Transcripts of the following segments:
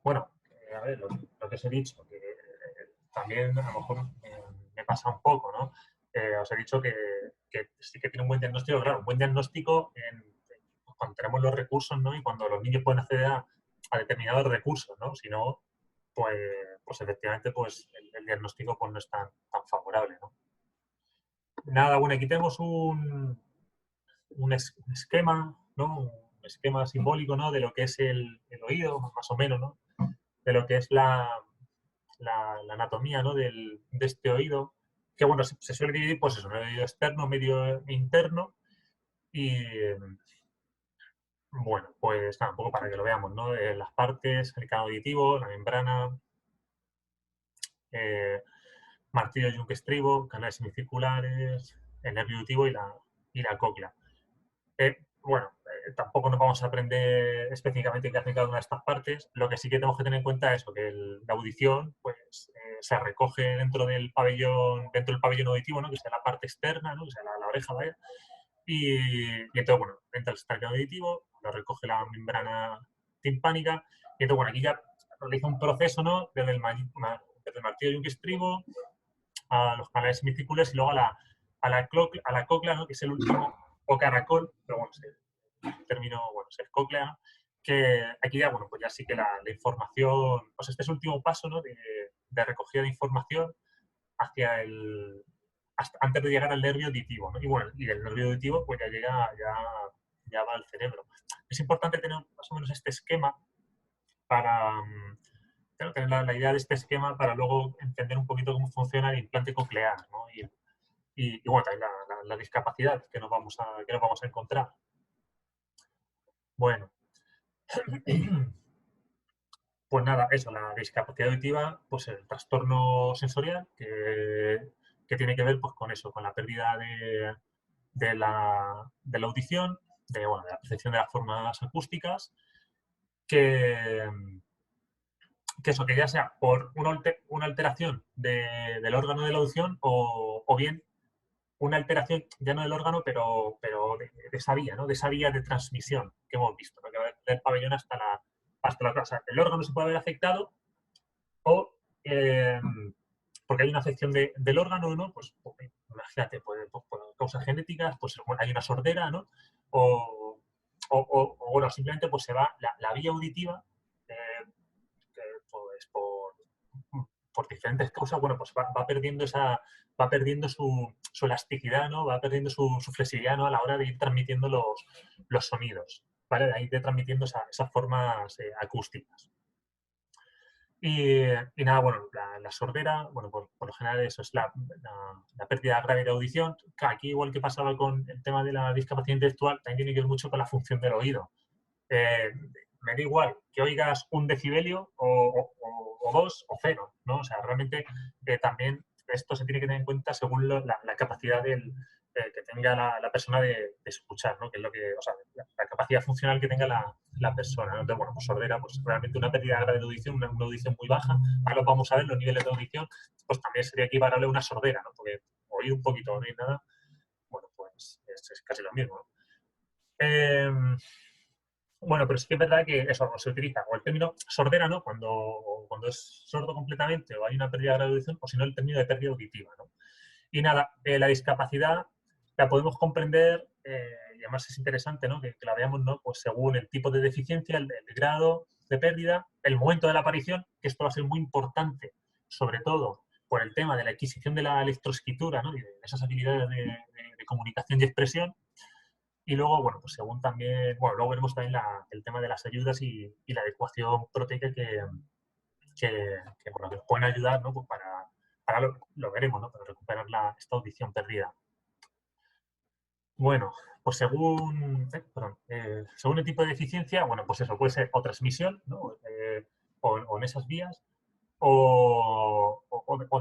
Bueno, a ver, lo que os he dicho, que también a lo mejor me pasa un poco, ¿no? Os he dicho que sí que tiene un buen diagnóstico, claro, un buen diagnóstico cuando tenemos los recursos, ¿no? Y cuando los niños pueden acceder a determinados recursos, ¿no? Si no, pues, pues efectivamente pues el diagnóstico pues no es tan favorable, ¿no? Nada, bueno, aquí tenemos un esquema, ¿no? Un esquema simbólico, ¿no? De lo que es el oído, más o menos, ¿no? De lo que es la anatomía, ¿no? De este oído, que bueno, se suele dividir, pues eso, medio externo, medio interno, y bueno, pues nada, un poco para que lo veamos, ¿no? Las partes, el canal auditivo, la membrana, eh, martillo yunque estribo, canales semicirculares, el nervio auditivo y la cóclea. Bueno, tampoco nos vamos a aprender específicamente qué hace cada una de estas partes. Lo que sí que tenemos que tener en cuenta es eso, que la audición pues, se recoge dentro del pabellón auditivo, ¿no? Que sea la parte externa, ¿no? Que sea la oreja, vaya. Y entonces, bueno, entra el canal auditivo, lo recoge la membrana timpánica, y entonces, bueno, aquí ya realiza un proceso, ¿no? Desde el martillo yunque estribo a los canales semicirculares y luego a la cóclea, ¿no? Que es el último, o caracol, pero bueno, el término, bueno, es cóclea, ¿no? Que aquí ya, bueno, pues ya sí que la información, pues este es el último paso, ¿no? De recogida de información hacia antes de llegar al nervio auditivo, ¿no? Y bueno, y del nervio auditivo, pues ya va al cerebro. Es importante tener más o menos este esquema para, claro, tener la idea de este esquema para luego entender un poquito cómo funciona el implante coclear, ¿no? Y bueno, también la discapacidad que nos vamos a encontrar. Bueno, pues nada, eso, la discapacidad auditiva, pues el trastorno sensorial que tiene que ver pues, con eso, con la pérdida de la audición, bueno, de la percepción de las formas acústicas, que, que ya sea por una alteración del órgano de la audición o bien una alteración ya no del órgano, pero de esa vía, ¿no? De esa vía de transmisión que hemos visto, ¿no? Que va del pabellón hasta la casa. El órgano se puede haber afectado o porque hay una afección del órgano, ¿no? Pues imagínate, por causas genéticas, pues bueno, hay una sordera, ¿no? Bueno, simplemente pues se va la vía auditiva, eh, pues por diferentes causas, bueno, pues va perdiendo su elasticidad, ¿no? Va perdiendo su flexibilidad, ¿no? A la hora de ir transmitiendo los sonidos, ¿vale? De ir transmitiendo esas formas acústicas. Y nada, bueno, la sordera, bueno, por lo general eso es la pérdida grave de audición. Aquí, igual que pasaba con el tema de la discapacidad intelectual, también tiene que ver mucho con la función del oído. Eh, Me da igual que oigas un decibelio o dos o cero, ¿no? O sea, realmente también esto se tiene que tener en cuenta según la capacidad que tenga la persona de escuchar, ¿no? Que es lo que, o sea, la capacidad funcional que tenga la persona, ¿no? Entonces, bueno, pues sordera, pues realmente una pérdida grave de audición, una audición muy baja, ahora lo vamos a ver, los niveles de audición, pues también sería equiparable a una sordera, ¿no? Porque oír un poquito o no oír nada, bueno, pues es casi lo mismo, ¿no? Eh, bueno, pero sí que es verdad que eso se utiliza, o el término sordera, ¿no? Cuando es sordo completamente o hay una pérdida de audición, o si no, el término de pérdida auditiva, ¿no? Y nada, la discapacidad la podemos comprender, y además es interesante, ¿no? Que la veamos, ¿no? Pues según el tipo de deficiencia, el grado de pérdida, el momento de la aparición, que esto va a ser muy importante, sobre todo por el tema de la adquisición de la electroescritura, ¿no? Y de esas habilidades de comunicación y expresión, y luego, bueno, pues según también, bueno, luego veremos también el tema de las ayudas y la adecuación proteica bueno, que nos pueden ayudar, ¿no? Pues para lo veremos, ¿no? Para recuperar esta audición perdida. Bueno, pues según el tipo de deficiencia, bueno, pues eso puede ser o transmisión, ¿no? O en esas vías, o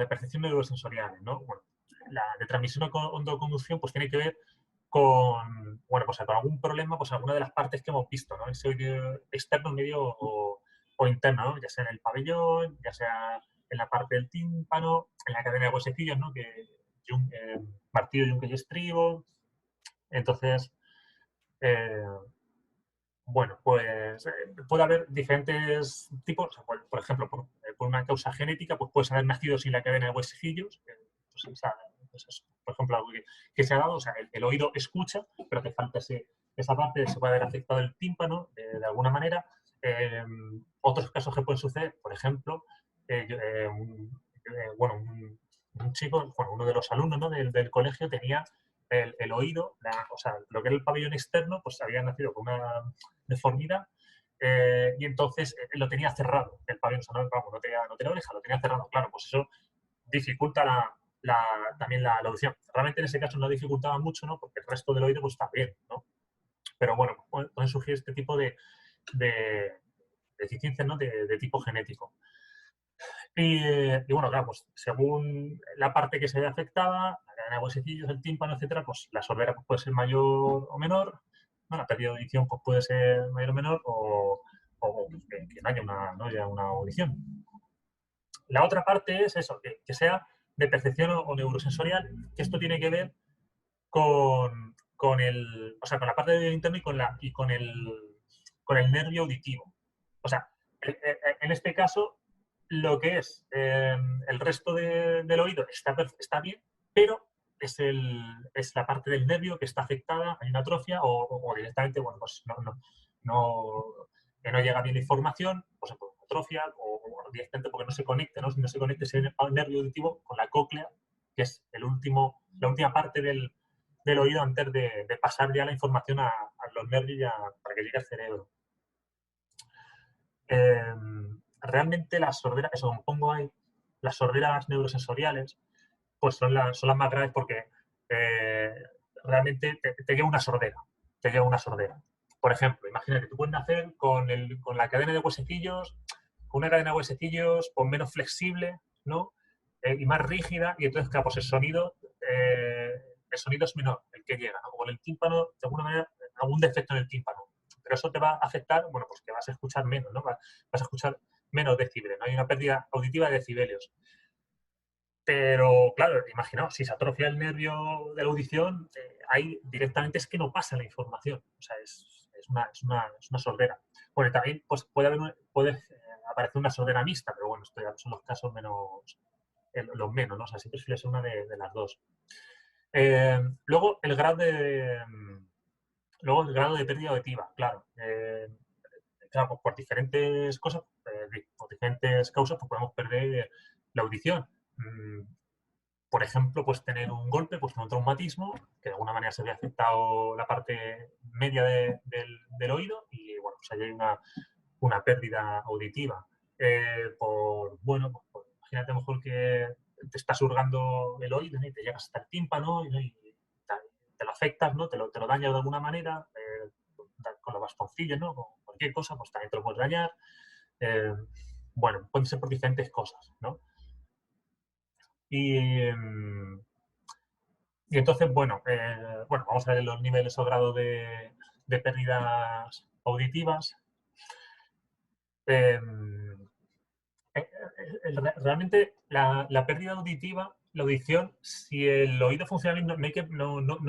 de percepción neurosensoriales, ¿no? Bueno, la de transmisión o endoconducción pues tiene que ver bueno, pues con algún problema, pues alguna de las partes que hemos visto, ¿no? Ese oído externo, medio o interno, ¿no? Ya sea en el pabellón, ya sea en la parte del tímpano, en la cadena de huesecillos, ¿no? Martillo, yunque y estribo. Entonces, eh, bueno, pues puede haber diferentes tipos. O sea, por ejemplo, por una causa genética, pues puedes haber nacido sin la cadena de huesecillos. Pues, pues eso, por ejemplo, algo que se ha dado, o sea, el oído escucha, pero te falta esa parte, se puede haber afectado el tímpano de alguna manera. Otros casos que pueden suceder, por ejemplo, bueno, un chico, bueno, uno de los alumnos, ¿no?, del colegio tenía el oído, o sea, lo que era el pabellón externo, pues había nacido con una deformidad y entonces lo tenía cerrado, el pabellón, o sea, no tenía oreja, lo tenía cerrado, claro, pues eso dificulta también la audición. Realmente en ese caso no dificultaba mucho, ¿no?, porque el resto del oído pues está bien, ¿no? Pero bueno, pueden surgir este tipo de deficiencias, ¿no?, de tipo genético. Y bueno, claro, pues según la parte que se ve afectada, la cadena de huesecillos, el tímpano, etcétera, pues la sordera pues, puede ser mayor o menor, ¿no? La pérdida de audición pues, puede ser mayor o menor, o que no haya una audición. La otra parte es eso, que sea de percepción o neurosensorial, que esto tiene que ver o sea, con la parte del interno con el nervio auditivo. O sea, en este caso, lo que es el resto del oído está bien, pero es la parte del nervio que está afectada, hay una atrofia o directamente, bueno, pues que no llega bien la información, pues por atrofia o directamente porque no se conecta, ¿no? Si no se conecta ese nervio auditivo con la cóclea, que es la última parte del oído antes de pasar ya la información a los nervios para que llegue al cerebro. Realmente las sorderas, eso, como pongo ahí, las sorderas neurosensoriales, pues son las más graves porque realmente te lleva una sordera. Te lleva una sordera. Por ejemplo, imagínate, tú puedes nacer con la cadena de huesecillos, con una cadena de huesecillos pues, menos flexible, ¿no? Y más rígida, y entonces, claro, pues el sonido es menor, el que llega, ¿no? Como en el tímpano, de alguna manera, algún defecto en el tímpano. Pero eso te va a afectar, bueno, pues que vas a escuchar menos, ¿no? Vas a escuchar menos decibeles, ¿no? Hay una pérdida auditiva de decibelios. Pero, claro, imaginaos, si se atrofia el nervio de la audición, ahí directamente es que no pasa la información. O sea, es una sordera. Bueno, también pues, puede aparecer una sordera mixta, pero bueno, estos ya son los casos los menos, ¿no? O sea, siempre suele ser una de las dos. Luego, luego, el grado de pérdida auditiva, claro. Claro, pues por diferentes cosas, por diferentes causas, pues podemos perder la audición. Por ejemplo, pues tener un golpe, pues un traumatismo, que de alguna manera se ve afectado la parte media del oído y, bueno, pues ahí hay una pérdida auditiva. Bueno, pues, imagínate a lo mejor que te estás hurgando el oído, ¿no? Y te llegas hasta el tímpano y te lo afectas, ¿no? Te lo dañas de alguna manera, con los bastoncillos, ¿no? Con cualquier cosa, pues también te lo puedes dañar. Bueno, pueden ser por diferentes cosas, ¿no? Y entonces, bueno, vamos a ver los niveles o grado de pérdidas auditivas. Realmente la pérdida auditiva, la audición, si el oído funciona bien, no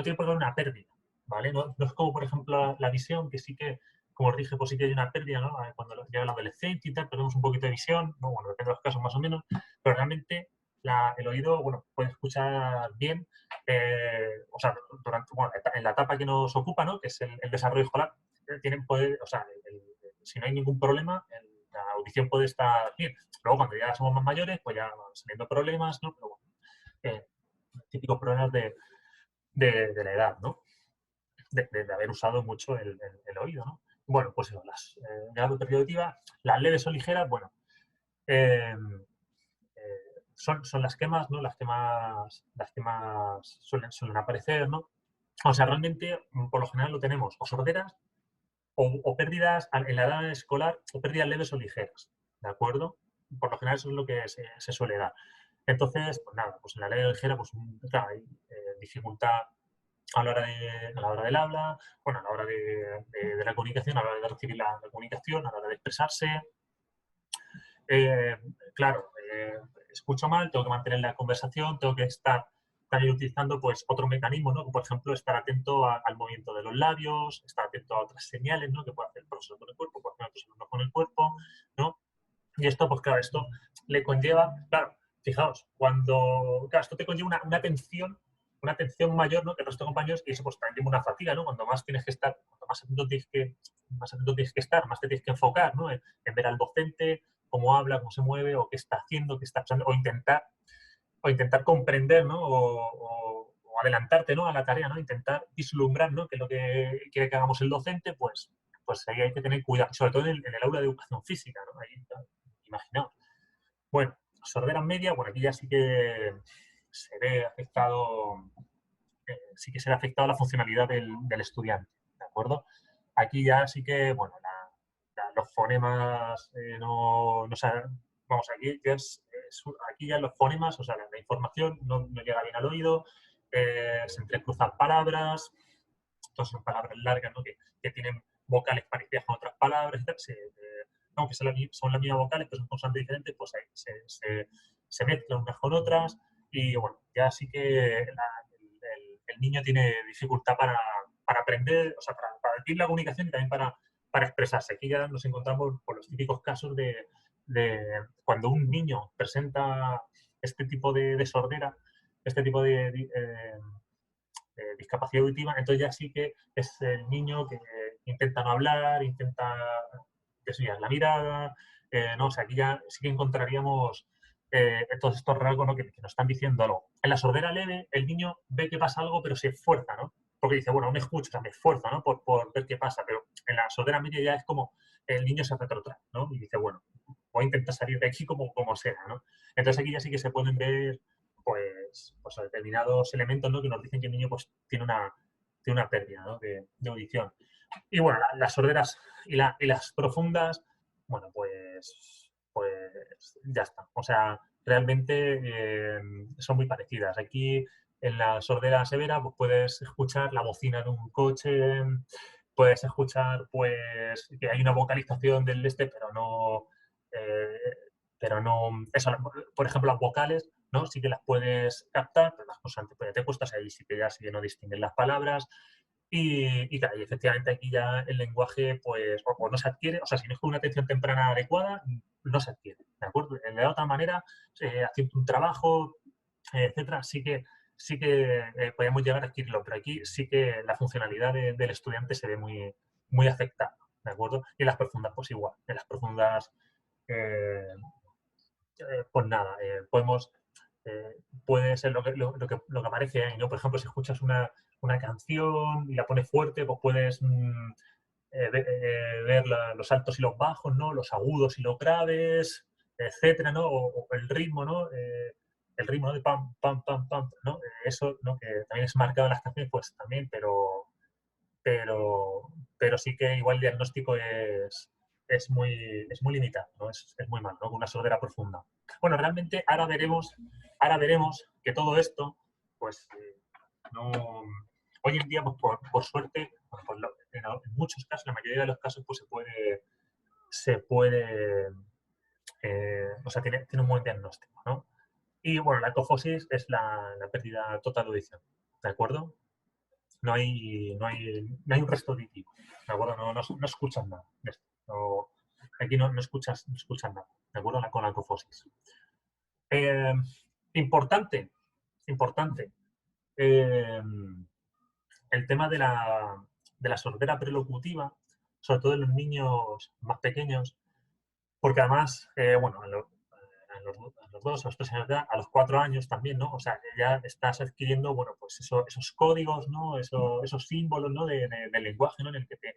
tiene por qué haber una pérdida, ¿vale? No es como, por ejemplo, la visión, que sí que, como os dije, pues sí que hay una pérdida, ¿no? Cuando llega la adolescencia y tal, perdemos un poquito de visión, ¿no? Bueno, depende de los casos más o menos, pero realmente el oído, bueno, puede escuchar bien, o sea, en la etapa que nos ocupa, ¿no? Que es el desarrollo escolar, o sea, si no hay ningún problema, la audición puede estar bien. Luego, cuando ya somos más mayores, pues ya van saliendo problemas, ¿no? Pero bueno, típicos problemas de la edad, ¿no? De haber usado mucho el oído, ¿no? Bueno, pues eso, las grado de pérdida auditiva, las leves o ligeras, bueno, eh, son las que más, ¿no? Las que más suelen aparecer, ¿no? O sea, realmente, por lo general lo tenemos o sorderas o pérdidas en la edad escolar o pérdidas leves o ligeras, ¿de acuerdo? Por lo general eso es lo que se suele dar. Entonces, pues nada, pues en la leve ligera, pues claro, hay dificultad a la hora del habla, bueno, a la hora de la comunicación, a la hora de recibir la comunicación, a la hora de expresarse. Claro, escucho mal, tengo que mantener la conversación, tengo que estar están utilizando pues otros mecanismos, ¿no? Por ejemplo, estar atento al movimiento de los labios, estar atento a otras señales, ¿no? Que puede hacer el profesor con el cuerpo, puede hacer el profesor con el cuerpo, ¿no? Y esto, pues claro, esto le conlleva, claro, fijaos, claro, esto te conlleva una atención mayor, ¿no? Que el resto de compañeros, y eso pues también lleva una fatiga, ¿no? Cuando más tienes que estar, cuando más atento tienes que estar, más te tienes que enfocar, ¿no? En ver al docente, cómo habla, cómo se mueve, o qué está haciendo, qué está pasando, o intentar comprender, ¿no? O adelantarte, ¿no? A la tarea, ¿no? Intentar vislumbrar, ¿no? Que es lo que quiere que hagamos el docente, pues ahí hay que tener cuidado, sobre todo en el aula de educación física, ¿no? Ahí, imaginaos. Bueno, sordera media, bueno, aquí ya sí que se ve afectado, sí que se ve afectado la funcionalidad del estudiante, ¿de acuerdo? Aquí ya sí que, bueno, los fonemas no se, vamos, aquí ya los fonemas, o sea, la información no llega bien al oído, se entrecruzan palabras, entonces son palabras largas, ¿no? Que tienen vocales parecidas con otras palabras, y tal, aunque son las mismas vocales, pero son consonantes diferentes, pues ahí se mezclan unas con otras, y bueno, ya sí que el niño tiene dificultad para aprender, o sea, para adquirir la comunicación y también para expresarse. Aquí ya nos encontramos por los típicos casos de cuando un niño presenta este tipo de sordera, este tipo de discapacidad auditiva, entonces ya sí que es el niño que intenta no hablar, intenta desviar la mirada, ¿no? O sea, aquí ya sí que encontraríamos todos estos rasgos, ¿no? que nos están diciendo algo. En la sordera leve, el niño ve que pasa algo, pero se esfuerza, ¿no? Porque dice, bueno, me escucha, me esfuerzo, ¿no? Por ver qué pasa, pero en la sordera media ya es como el niño se retrotrae, ¿no? Y dice, bueno, voy a intentar salir de aquí como sea, ¿no? Entonces aquí ya sí que se pueden ver pues determinados elementos, ¿no? Que nos dicen que el niño pues tiene una pérdida, ¿no? de audición. Y bueno, las sorderas y las profundas, bueno, pues ya está. O sea, realmente son muy parecidas. Aquí en la sordera severa pues puedes escuchar la bocina de un coche, puedes escuchar pues que hay una vocalización del este, eh, pero no, eso, por ejemplo, las vocales, ¿no? Sí que las puedes captar, pero las consonantes pues, ya te cuestas ahí, sí que no distinguen las palabras. Y claro, y efectivamente aquí ya el lenguaje, pues, o no se adquiere, o sea, si no es con una atención temprana adecuada, no se adquiere, ¿de acuerdo? De otra manera, haciendo un trabajo, etcétera, sí que podemos llegar a adquirirlo, pero aquí sí que la funcionalidad del estudiante se ve muy afectada, ¿de acuerdo? Y en las profundas, pues igual, en las profundas, eh, pues nada, eh, puede ser lo que aparece ahí, ¿no? Por ejemplo, si escuchas una canción y la pones fuerte, pues puedes ver los altos y los bajos, ¿no? Los agudos y los graves, etcétera, ¿no? O el ritmo, ¿no? El ritmo, ¿no? De pam, pam, pam, pam, ¿no? Eso, ¿no? Que también es marcado en las canciones, pues también, pero, pero sí que igual el diagnóstico es muy limitado, ¿no? Es muy malo, ¿no? Con una sordera profunda. Bueno, realmente ahora veremos que todo esto, pues, no, hoy en día, pues, por suerte, bueno, pues, en muchos casos, la mayoría de los casos, pues se puede, o sea, tiene un buen diagnóstico, ¿no? Y bueno, la cofosis es la pérdida total de audición, ¿de acuerdo? No hay un resto auditivo, ¿de acuerdo? No escuchas nada de esto. Aquí no escuchas nada, ¿de acuerdo? Con la cofosis. Eh, importante, eh, el tema de la sordera prelocutiva, sobre todo en los niños más pequeños, porque además, bueno, a los 2, a los 3 años de edad, a los 4 años también, ¿no? O sea, que ya estás adquiriendo, bueno, pues esos códigos, ¿no? Esos símbolos, ¿no? Del lenguaje, ¿no? En el que te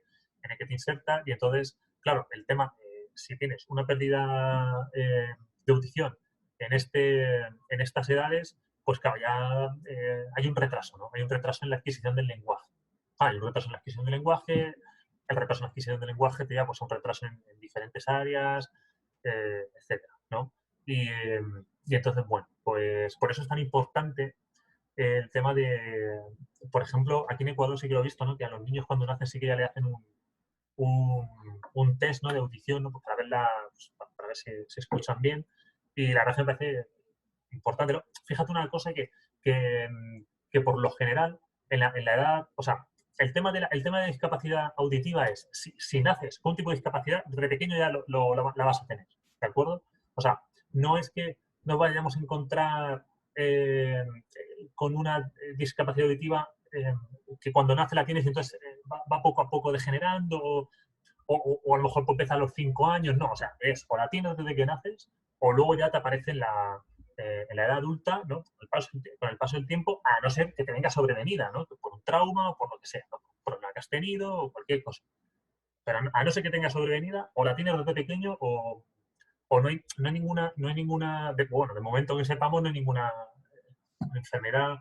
inserta. Y entonces, claro, el tema, si tienes una pérdida de audición en estas edades, pues claro, ya hay un retraso, ¿no? Hay un retraso en la adquisición del lenguaje. Hay un retraso en la adquisición del lenguaje, el retraso en la adquisición del lenguaje te lleva pues, a un retraso en diferentes áreas, etcétera, ¿no? Y entonces, bueno, pues por eso es tan importante el tema por ejemplo, aquí en Ecuador sí que lo he visto, ¿no? Que a los niños cuando nacen sí que ya le hacen un test, ¿no? De audición, ¿no? Pues para ver si escuchan bien. Y la verdad es que me parece importante, ¿no? Fíjate una cosa que, que por lo general, en la edad, o sea, el tema de discapacidad auditiva es, si naces con un tipo de discapacidad, desde pequeño ya la vas a tener, ¿de acuerdo? O sea, no es que nos vayamos a encontrar con una discapacidad auditiva que cuando nace la tienes y entonces va poco a poco degenerando o a lo mejor empieza a los 5 años, no, o sea, es o la tienes desde que naces o luego ya te aparece en la edad adulta, ¿no? Con el paso del tiempo, a no ser que te venga sobrevenida, ¿no? Por un trauma o por lo que sea, ¿no? Por lo que has tenido o cualquier cosa. Pero a no ser que tenga sobrevenida, o la tienes desde pequeño o no hay ninguna bueno, de momento que sepamos, no hay ninguna enfermedad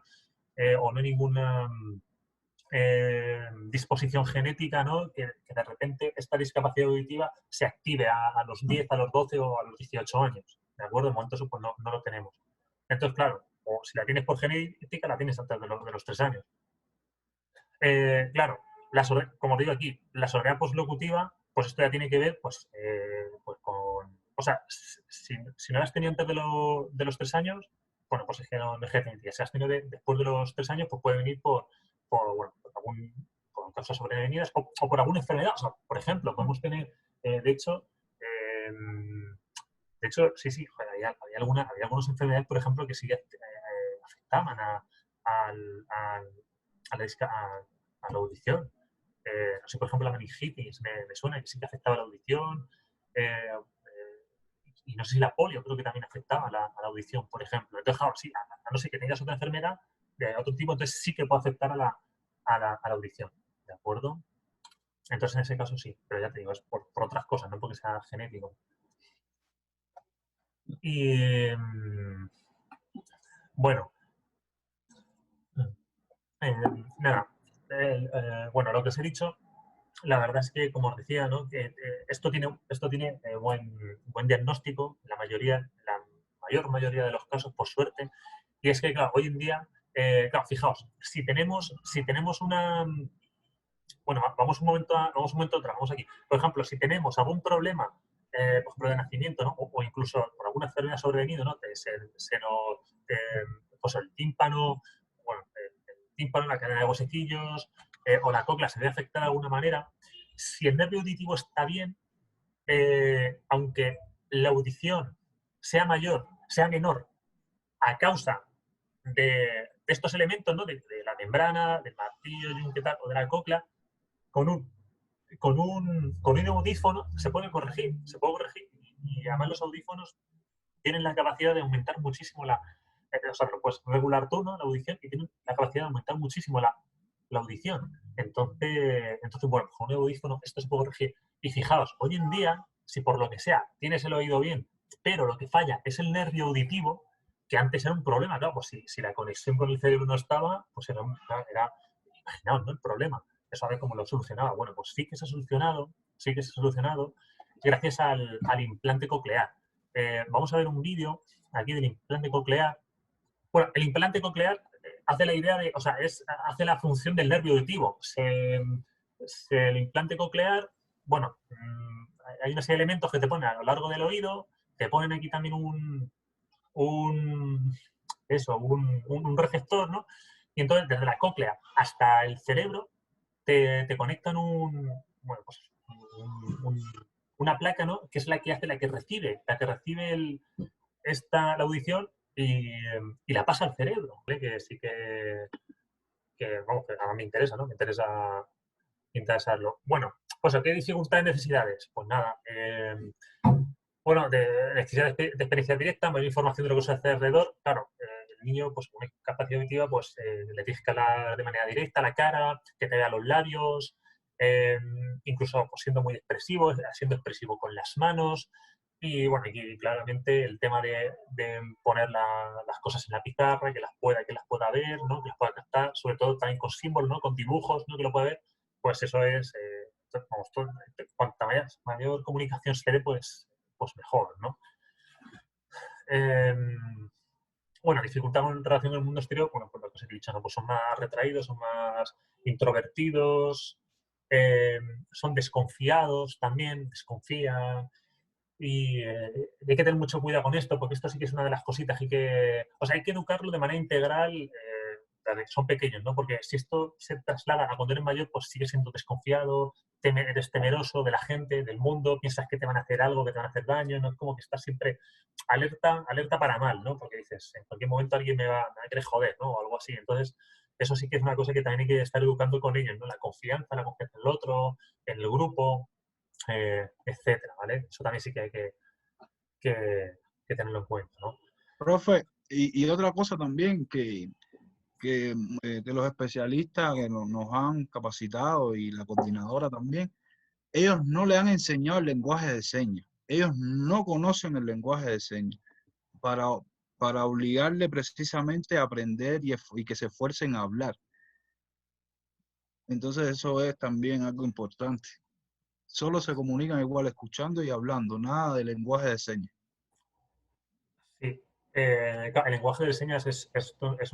o no hay ninguna disposición genética, ¿no? Que de repente esta discapacidad auditiva se active a los 10, a los 12 o a los 18 años. ¿De acuerdo? De momento eso pues no lo tenemos. Entonces, claro, o si la tienes por genética, la tienes antes de los 3 años. Claro, como digo aquí, la sordera poslocutiva, pues esto ya tiene que ver pues con... O sea, si no la has tenido antes de los 3 años, bueno, pues es que no es genética. Si has tenido después de los 3 años, pues puede venir bueno, por causas sobrevenidas o por alguna enfermedad. O sea, por ejemplo, podemos tener, de hecho, sí, joder, había algunas enfermedades, por ejemplo, que sí afectaban a la audición. No sé, por ejemplo, la meningitis me suena que sí que afectaba la audición. Y no sé si la polio creo que también afectaba a la audición, por ejemplo. Entonces, claro, sí, a no ser que tengas otra enfermedad de otro tipo, entonces sí que puede afectar a la audición. ¿De acuerdo? Entonces, en ese caso sí, pero ya te digo, es por otras cosas, no porque sea genético. Y bueno, nada, bueno, lo que os he dicho, la verdad es que, como os decía, ¿no? Que esto tiene buen diagnóstico, la mayor mayoría de los casos, por suerte, y es que, claro, hoy en día, claro, fijaos, si tenemos una... Bueno, vamos un momento atrás, vamos aquí. Por ejemplo, si tenemos algún problema, por ejemplo, de nacimiento, ¿no? O incluso por alguna enfermedad sobrevenido, ¿no? Pues el tímpano, bueno, el tímpano, la cadena de huesecillos, o la cóclea se ve afectada de alguna manera. Si el nervio auditivo está bien, aunque la audición sea menor a causa de estos elementos, ¿no? De la membrana, del martillo, yunque o de la cóclea, con un audífono se puede corregir y además los audífonos tienen la capacidad de aumentar muchísimo o sea, lo puedes regular tú, ¿no? La audición y tienen la capacidad de aumentar muchísimo la audición. Entonces, bueno, con un audífono esto se puede corregir. Y fijaos, hoy en día, si por lo que sea tienes el oído bien, pero lo que falla es el nervio auditivo, que antes era un problema, claro, pues si la conexión con el cerebro no estaba, pues imaginaos, ¿no? El problema. Eso a ver cómo lo solucionaba. Bueno, pues sí que se ha solucionado gracias al implante coclear. Vamos a ver un vídeo aquí del implante coclear. Bueno, el implante coclear hace la idea de, o sea, hace la función del nervio auditivo. El implante coclear, bueno, hay una serie de elementos que te ponen a lo largo del oído, te ponen aquí también un, un receptor, ¿no? Y entonces desde la cóclea hasta el cerebro te conectan bueno, pues, un- una placa, ¿no? Que es la que recibe la audición y la pasa al cerebro, ¿vale? Que sí vamos, que a mí me interesa, ¿no? Me interesa interesarlo. Bueno, pues ¿qué dificultades, necesidades? Pues nada, bueno, de necesidad de experiencia directa, mayor información de lo que se hace alrededor. Claro, el niño, pues con capacidad auditiva, pues le tienes que hablar de manera directa a la cara, que te vea los labios, incluso pues, siendo expresivo con las manos. Y bueno, aquí claramente el tema de poner las cosas en la pizarra, que las pueda ver, ¿no? Que las pueda captar, sobre todo también con símbolos, ¿no? Con dibujos, ¿no? Que lo pueda ver, pues eso es, vamos, cuanta mayor comunicación se dé, pues mejor, ¿no? Bueno, dificultad en relación con el mundo exterior, bueno, pues lo que os he dicho, ¿no? Pues son más retraídos, son más introvertidos, son desconfiados también, desconfían, Y hay que tener mucho cuidado con esto, porque esto sí que es una de las cositas o sea, hay que educarlo de manera integral desde que son pequeños, ¿no? Porque si esto se traslada a cuando eres mayor, pues sigues siendo desconfiado, eres temeroso de la gente, del mundo, piensas que te van a hacer algo, que te van a hacer daño, ¿no? Es como que estás siempre alerta para mal, ¿no? Porque dices, en cualquier momento alguien me va a querer joder, ¿no? O algo así. Entonces, eso sí que es una cosa que también hay que estar educando con ellos, ¿no? La confianza en el otro, en el grupo, etcétera, ¿vale? Eso también sí que hay que tenerlo en cuenta, ¿no? Profe, y otra cosa también que los especialistas que nos han capacitado y la coordinadora también, ellos no le han enseñado el lenguaje de señas. Ellos no conocen el lenguaje de señas para, para obligarle precisamente a aprender y que se esfuercen a hablar. Entonces eso es también algo importante. Solo se comunican igual escuchando y hablando, nada de lenguaje de señas. Sí. El lenguaje de señas es uno de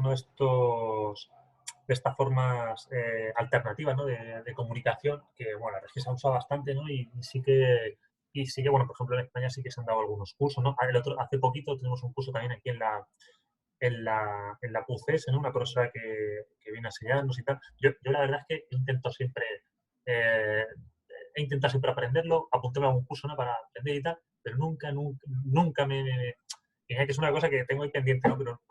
estas formas alternativas, ¿no? de comunicación que, bueno, la verdad es que se ha usado bastante, ¿no? Y sí que, bueno, por ejemplo, en España sí que se han dado algunos cursos, ¿no? Hace poquito tenemos un curso también aquí en la PUCES, ¿no? Una profesora que viene a enseñarnos y tal. Yo la verdad es que eh, he intentado siempre aprenderlo, apuntarme a un curso, ¿no? Para aprender y tal, pero nunca Mira que es una cosa que tengo ahí pendiente, ¿no? Pero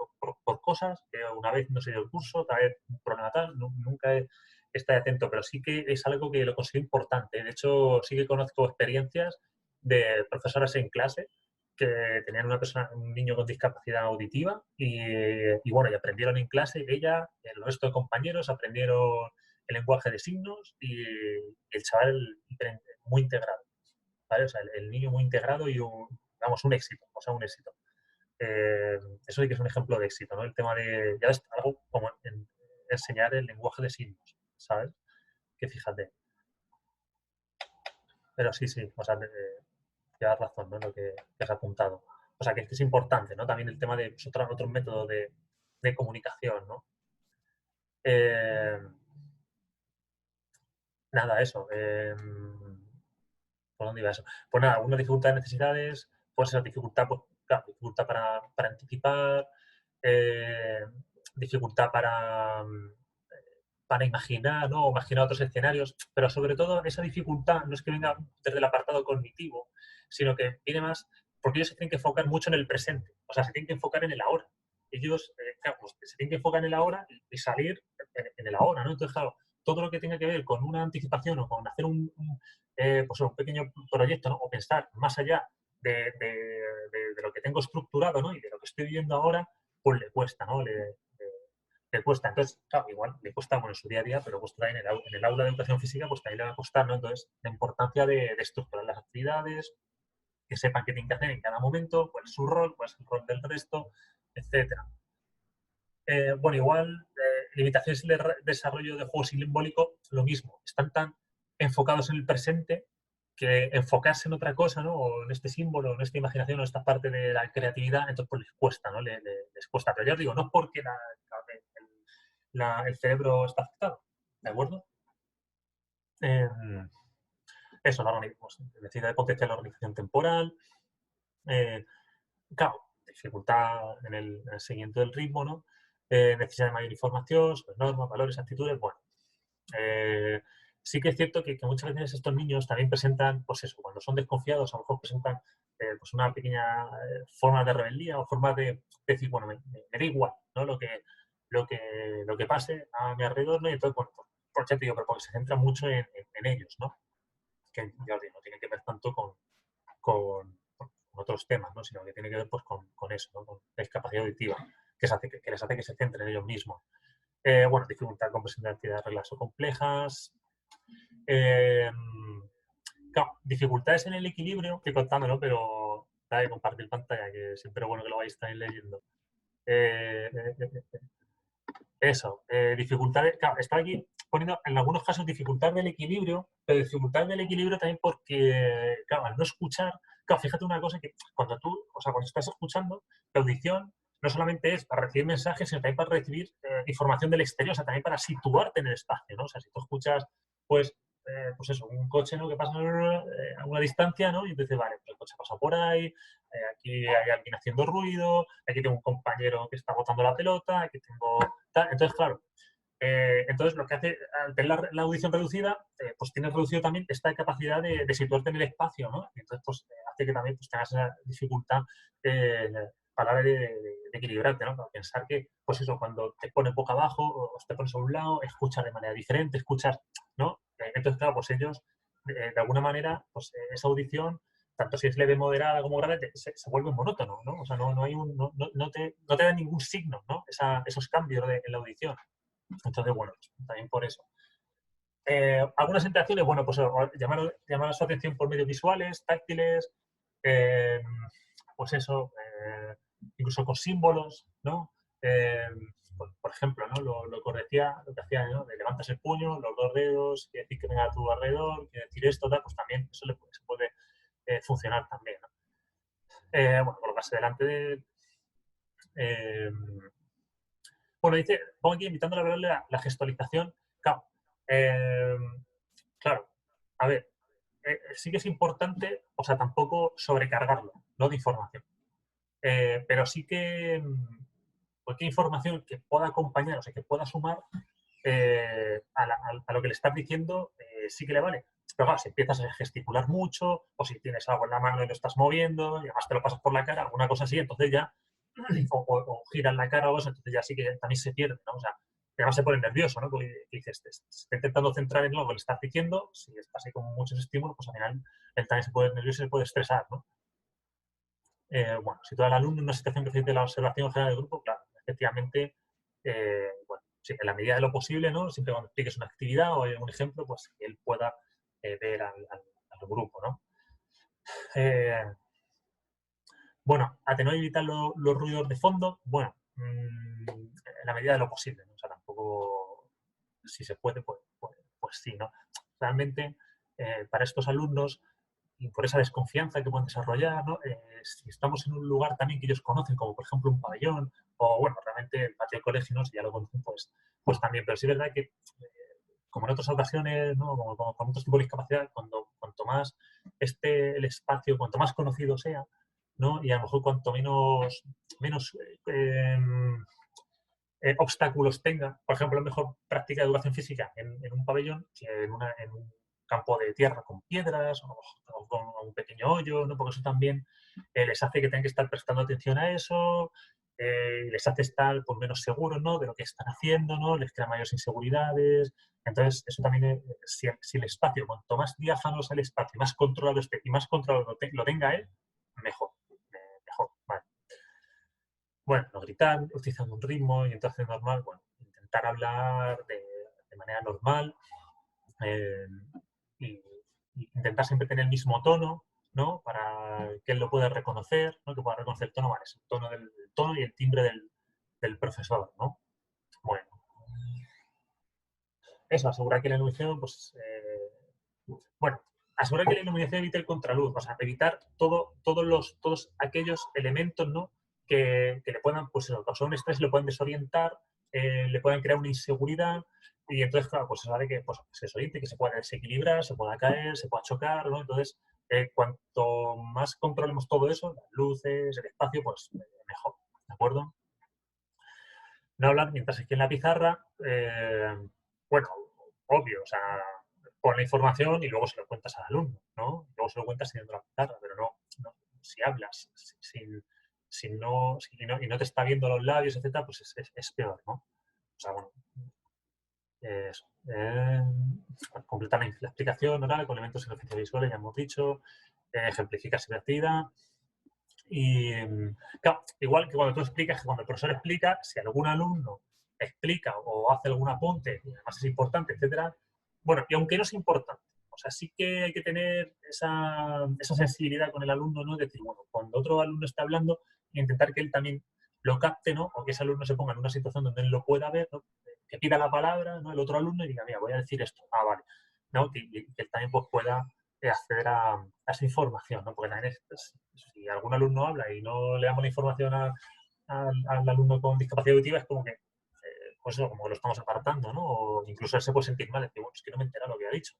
por cosas, que una vez no se dio el curso, otra vez un problema tal, nunca he estado atento, pero sí que es algo que lo considero importante. De hecho, sí que conozco experiencias de profesoras en clase que tenían un niño con discapacidad auditiva y bueno, y aprendieron en clase, ella, el resto de compañeros aprendieron el lenguaje de signos y el chaval muy integrado, ¿vale? O sea, el niño muy integrado y vamos, un éxito, o sea, un éxito. Eso sí que es un ejemplo de éxito, ¿no? El tema de, ya ves, algo como enseñar el lenguaje de signos, ¿sabes? Que fíjate. Pero sí, sí, o sea, llevas razón, ¿no? Lo que has apuntado. O sea, que es importante, ¿no? También el tema de pues, otros métodos de comunicación, ¿no? Eh, nada, eso. ¿Por dónde iba eso? Pues nada, una dificultad de necesidades, pues esa dificultad, pues, claro, dificultad para anticipar, eh, dificultad para imaginar, ¿no? O imaginar otros escenarios, pero sobre todo esa dificultad no es que venga desde el apartado cognitivo, sino que viene más porque ellos se tienen que enfocar mucho en el presente, o sea, se tienen que enfocar en el ahora. Ellos, claro, pues, se tienen que enfocar en el ahora y salir en el ahora, ¿no? Entonces, claro, todo lo que tenga que ver con una anticipación o con hacer pues un pequeño proyecto, ¿no? O pensar más allá de lo que tengo estructurado, ¿no? Y de lo que estoy viviendo ahora, pues le cuesta, ¿no? Le cuesta. Entonces, claro, igual le cuesta, bueno, en su día a día, pero cuesta en el aula de educación física, pues también le va a costar, ¿no? Entonces, la importancia de estructurar las actividades, que sepan qué tienen que hacer en cada momento, cuál es su rol, cuál es el rol del resto, etcétera. Bueno, igual, limitaciones de desarrollo de juego simbólico, lo mismo. Están tan enfocados en el presente que enfocarse en otra cosa, ¿no? O en este símbolo, en esta imaginación, o esta parte de la creatividad, entonces pues les cuesta, ¿no? Les cuesta. Pero ya os digo, no es porque el cerebro está afectado, ¿de acuerdo? Eh, eso, pues, necesidad de potenciar la organización temporal, eh, claro, dificultad en el seguimiento del ritmo, ¿no? Necesidad de mayor información sobre normas, valores, actitudes, bueno. Eh, sí que es cierto que muchas veces estos niños también presentan, pues eso, cuando son desconfiados, a lo mejor presentan pues una pequeña forma de rebeldía o forma de decir, bueno, me da igual, ¿no? Lo que pase a mi alrededor, ¿no? Y entonces, bueno, pues ya te digo, pero porque se centran mucho en ellos, ¿no? Que ya os digo, no tiene que ver tanto con otros temas, ¿no? Sino que tiene que ver pues, con eso, ¿no? Con la discapacidad auditiva, que les hace que se centren en ellos mismos. Bueno, dificultad de comprensión de actividades reglas o complejas. Eh, claro, dificultades en el equilibrio, estoy contándolo, pero da de compartir pantalla, que siempre es bueno que lo vayáis también leyendo. Eh, eh, eh, eh, eso, dificultades, claro, está aquí poniendo en algunos casos dificultad del equilibrio, pero dificultad del equilibrio también porque, claro, al no escuchar, claro, fíjate una cosa que cuando estás escuchando, la audición no solamente es para recibir mensajes, sino también para recibir información del exterior, o sea, también para situarte en el espacio, ¿no? O sea, si tú escuchas, pues, pues eso, un coche, ¿no? Que pasa a una distancia, ¿no? Y entonces, vale, pues el coche pasa por ahí, aquí hay alguien haciendo ruido, aquí tengo un compañero que está botando la pelota, aquí tengo... Entonces, claro, entonces lo que hace, al tener la audición reducida, pues tienes reducido también esta capacidad de situarte en el espacio, ¿no? Y entonces, pues hace que también pues, tengas esa dificultad a la hora de equilibrarte, ¿no? Para pensar que, pues eso, cuando te pones boca abajo o te pones a un lado, escuchas de manera diferente, escuchas, ¿no? Entonces, claro, pues ellos, de alguna manera, pues esa audición, tanto si es leve, moderada como grave, se vuelve monótono, ¿no? O sea, no hay no te da ningún signo, ¿no? Esos cambios en la audición. Entonces, bueno, pues, también por eso. Algunas interacciones, bueno, pues llamar su atención por medios visuales, táctiles, eh, pues eso, incluso con símbolos, ¿no? Eh, por ejemplo, ¿no? Lo que hacía, ¿no? De levantas el puño, los dos dedos, quiere decir que venga a tu alrededor, quiere decir esto, tal, pues también eso se puede funcionar también, ¿no? Bueno, colocarse delante de él. Bueno, dice, pongo aquí invitando a verle la gestualización. Claro, eh, claro, a ver, sí que es importante, o sea, tampoco sobrecargarlo, ¿no? De información. Pero sí que cualquier información que pueda acompañar, o sea, que pueda sumar a lo que le estás diciendo, sí que le vale. Pero claro, si empiezas a gesticular mucho, o si tienes algo en la mano y lo estás moviendo, y además te lo pasas por la cara, alguna cosa así, entonces ya, o giras la cara o eso, entonces ya sí que también se pierde, ¿no? O sea, además se pone nervioso, ¿no? Porque dices, se está intentando centrar en lo que le estás diciendo, si estás ahí con muchos estímulos, pues al final él también se puede nervioso y se puede estresar, ¿no? Bueno, si todo el alumno en una situación que facilite la observación general del grupo, claro, efectivamente, bueno, sí, en la medida de lo posible, ¿no? Siempre cuando expliques una actividad o hay un ejemplo, pues que él pueda ver al grupo, ¿no? Bueno, atenuar y evitar los ruidos de fondo, bueno, en la medida de lo posible, ¿no? O sea, tampoco, si se puede, pues sí, ¿no? Realmente, para estos alumnos, y por esa desconfianza que pueden desarrollar, ¿no? Si estamos en un lugar también que ellos conocen, como por ejemplo un pabellón, o bueno, realmente el patio del colegio, ¿no? Si ya lo conocen, pues también, pero sí es verdad que, como en otras ocasiones, ¿no? Como con otros tipos de discapacidad, cuanto más esté el espacio, cuanto más conocido sea, ¿no? Y a lo mejor cuanto menos obstáculos tenga, por ejemplo, mejor práctica de educación física en un pabellón que en un campo de tierra con piedras o con un pequeño hoyo, ¿no? Porque eso también les hace que tengan que estar prestando atención a eso, les hace estar pues, menos seguros, ¿no? De lo que están haciendo, ¿no? Les crea mayores inseguridades. Entonces, eso también, si el espacio, cuanto más diáfano sea el espacio, más controlado esté y más controlado lo tenga él, mejor. Mejor, vale. Bueno, no gritar, utilizando un ritmo y entonces normal, bueno, intentar hablar de manera normal eh, y, y intentar siempre tener el mismo tono, ¿no? Para que él lo pueda reconocer, ¿no? Que pueda reconocer el tono, vale, es el tono, el tono y el timbre del profesor, ¿no? Bueno, eso, asegurar que la iluminación, pues, bueno, asegurar que la iluminación evite el contraluz, o sea, evitar todos aquellos elementos, ¿no? Que le puedan, pues, causar un estrés, le pueden desorientar, le pueden crear una inseguridad, y entonces, claro, pues se sabe que pues, se desoriente, que se pueda desequilibrar, se pueda caer, se pueda chocar, ¿no? Entonces, cuanto más controlemos todo eso, las luces, el espacio, pues mejor, ¿de acuerdo? No hablar mientras esté en la pizarra, bueno, obvio, o sea, pon la información y luego se lo cuentas al alumno, ¿no? Luego se lo cuentas teniendo la pizarra, pero no si hablas y no te está viendo los labios, etcétera, pues es peor, ¿no? O sea, bueno, eso. Completar la explicación oral con elementos y ejercicios visuales, ya hemos dicho, ejemplifica si actividad. Y claro, igual que cuando tú explicas, que cuando el profesor explica, si algún alumno explica o hace algún apunte, y además es importante, etcétera, bueno, y aunque no es importante, o sea, sí que hay que tener esa sensibilidad con el alumno, ¿no? Es decir, bueno, cuando otro alumno está hablando, intentar que él también lo capte, ¿no? O que ese alumno se ponga en una situación donde él lo pueda ver, ¿no? Que pida la palabra, ¿no? El otro alumno y diga, mira, voy a decir esto. Ah, vale. ¿No? Que él también pues, pueda acceder a esa información, ¿no? Porque también si algún alumno habla y no le damos la información al alumno con discapacidad auditiva, es como que, pues eso, como que lo estamos apartando, ¿no? O incluso él se puede sentir mal, decir, bueno, es que no me entera lo que ha dicho.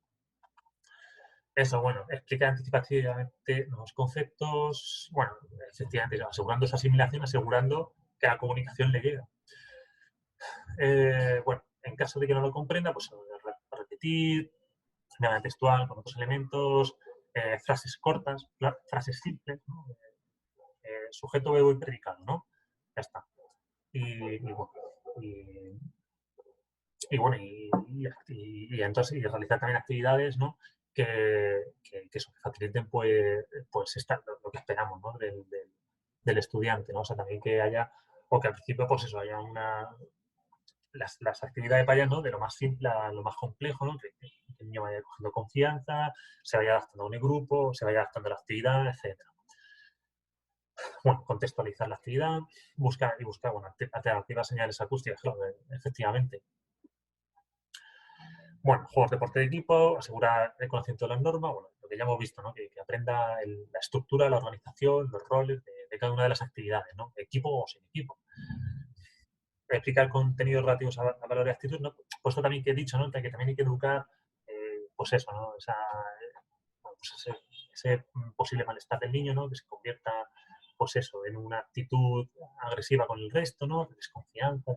eso, bueno, explica anticipativamente nuevos conceptos, bueno, efectivamente, asegurando esa asimilación, asegurando que la comunicación le llega. Bueno, en caso de que no lo comprenda, pues repetir, nada textual con otros elementos, frases cortas, frases simples, ¿no? Sujeto, verbo y predicado, ¿no? Ya está. Bueno, bueno, entonces y realizar también actividades, ¿no? que faciliten pues lo que esperamos, ¿no? del estudiante, ¿no? O sea, también que haya, o que al principio pues eso, haya las actividades vayan, ¿no? De lo más simple a lo más complejo, ¿no? Que el niño vaya cogiendo confianza, se vaya adaptando a un grupo, se vaya adaptando a la actividad, etc. Bueno, contextualizar la actividad, buscar, bueno, alternativas señales acústicas, claro, efectivamente. Bueno, juegos de deporte de equipo, asegurar el conocimiento de las normas, bueno, lo que ya hemos visto, ¿no? Que aprenda la estructura, la organización, los roles de cada una de las actividades, ¿no? Equipo o sin equipo. Explicar contenidos relativos a valores y actitudes, ¿no? Pues esto también que he dicho, ¿no? Que también hay que educar, pues eso, ¿no? Pues ese posible malestar del niño, ¿no? Que se convierta, pues eso, en una actitud agresiva con el resto, ¿no? De desconfianza,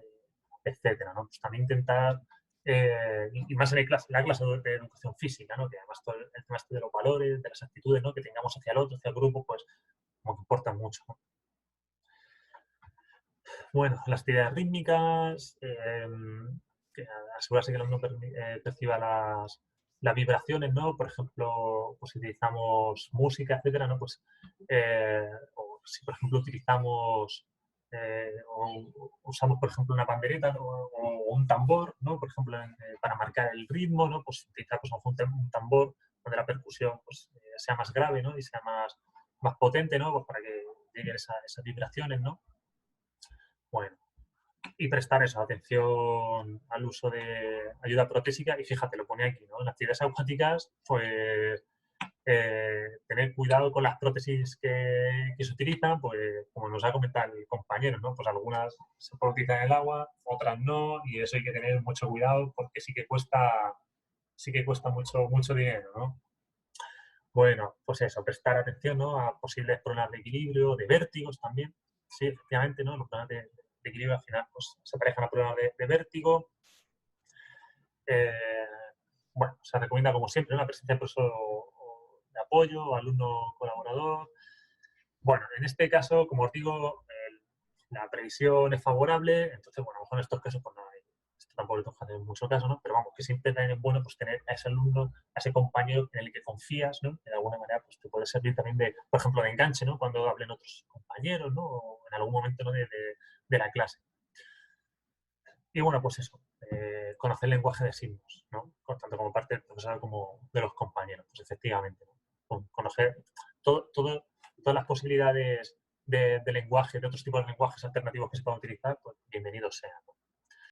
etcétera, ¿no? Pues también intentar, y más en la clase de educación física, ¿no? Que además todo el tema de los valores, de las actitudes, ¿no? Que tengamos hacia el otro, hacia el grupo, pues como que importa mucho, ¿no? Bueno, las actividades rítmicas, que asegurarse que el alumno perciba las vibraciones, ¿no? Por ejemplo, pues si utilizamos música, etcétera, ¿no? Pues, o si por ejemplo utilizamos o usamos, por ejemplo, una pandereta, ¿no? o un tambor, ¿no? Por ejemplo, para marcar el ritmo, ¿no? Pues utilizar pues, un tambor donde la percusión pues, sea más grave, ¿no? Y sea más potente, ¿no? Pues para que lleguen esas vibraciones, ¿no? Bueno, y prestar esa atención al uso de ayuda protésica. Y fíjate, lo pone aquí, ¿no? En las actividades acuáticas, pues tener cuidado con las prótesis que se utilizan, pues como nos ha comentado el compañero, ¿no? Pues algunas se pueden utilizar en el agua, otras no, y eso hay que tener mucho cuidado porque sí que cuesta mucho dinero, ¿no? Bueno, pues eso, prestar atención, ¿no? A posibles problemas de equilibrio, de vértigos también. Sí, efectivamente, ¿no? Los problemas de equilibrio al final pues, se aparejan a problemas de vértigo. Bueno, se recomienda como siempre una presencia de profesor de apoyo, alumno colaborador. Bueno, en este caso, como os digo, la previsión es favorable, entonces, bueno, a lo mejor en estos casos pues no hay, esto tampoco le toca hacer mucho caso, ¿no? Pero vamos, que siempre también es bueno pues tener a ese alumno, a ese compañero en el que confías, ¿no? Que de alguna manera pues te puede servir también de, por ejemplo, de enganche, ¿no? Cuando hablen otros compañeros, ¿no? O en algún momento, ¿no? de la clase. Y bueno, pues eso, conocer el lenguaje de signos, ¿no? Tanto como parte del profesor como de los compañeros, pues efectivamente, ¿no? Conocer todas las posibilidades de lenguaje, de otros tipos de lenguajes alternativos que se puedan utilizar, pues bienvenidos sean.